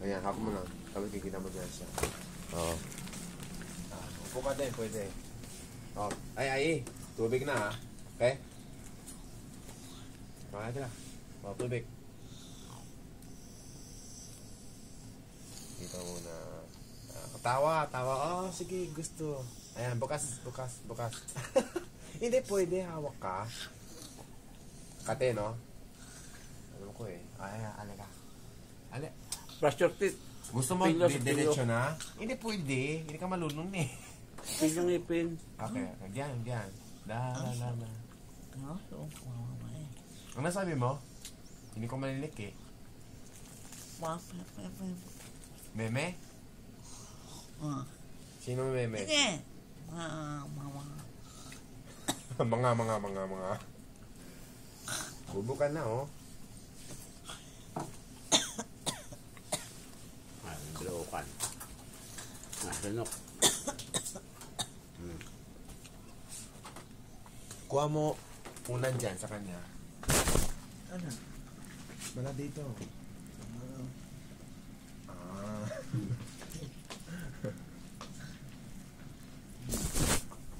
Ayan, hako mo lang. Tapos kikita mo dyan siya. Oo. Upo ka din, pwede. Oh. Ay. Tubig na ha. Okay? Makakita na. Oh, tubig. Dito muna. Tawa. Oh, sige, gusto. Ayan, bukas. Hindi pwede, hawak ka. Kate, no? Alam ko eh. Alaga. Brush your teeth. Gusto mo diretso na? Hindi pwede. Hindi ka malunong eh. Ipin yung ipin. Okay, diyan. Da. No? Ano sabi mo? Hindi ko malilik eh. Meme? Sino meme? Sige. Mga. Bubukan na oh. Bilokan. Nasunok. Kuha mo unan dyan sa kanya. Ano? Wala dito.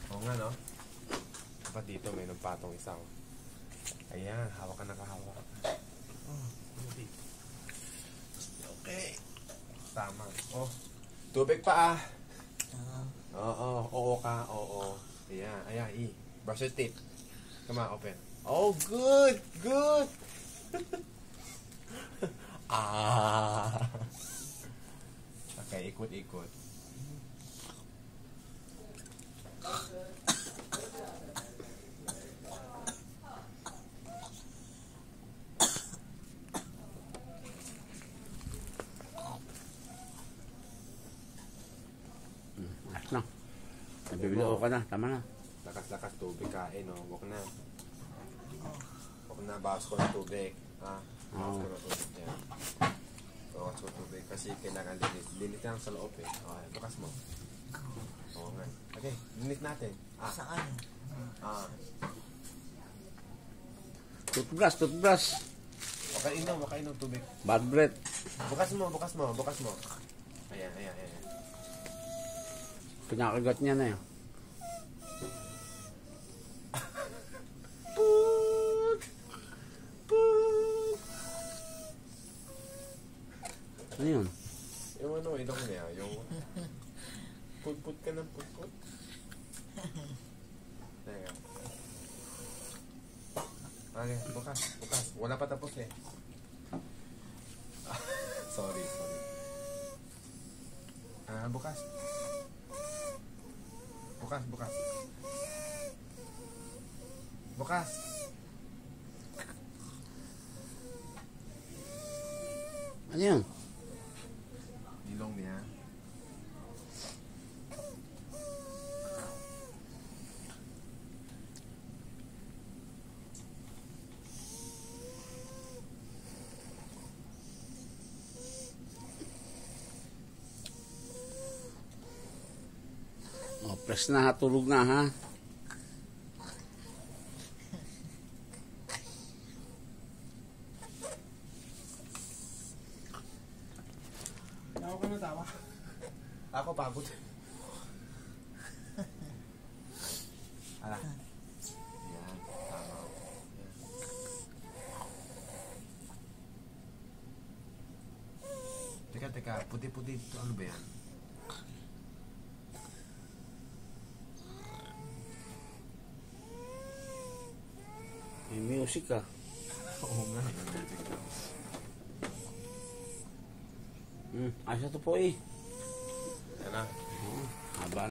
Oo nga no? Dapat dito may nagpatong isa. Ayan, hawak ka nakahawak. Okay. Tama. Oh, tubig pa ah. Oo ka. Ayan. Brush your teeth. Come on, open. Oh, good. Okay, ikot. Na. Nabibilo ka na. Tama na. Lakas tubig kain, no? Huwag na. Bawas ko ng tubig. Ha? Bawas ko ng tubig. Yan. Bawas ko ng tubig. Kasi kailangan linit lang sa loob eh. Okay, bukas mo. Oo nga. Okay, linit natin. Saan? Toothbrush. Wakain ng tubig. Bad breath. Bukas mo. Ayan. Pinakagat niya na yun. Ano yun? Yung idong niya, yung put ka ng put. Teka. Okay, bukas. Wala pa tapos eh. Sorry. Bukas. Ano yun? Ilong niya. Press na ha, tulog na ha. Tawa ka na tawa. Ako pagod. Ala. Yan, tama. Yan. Teka, puti-puti ito. Ano ba yan? May music ah. Oo nga. Ayos na to po eh. Yan na. Haba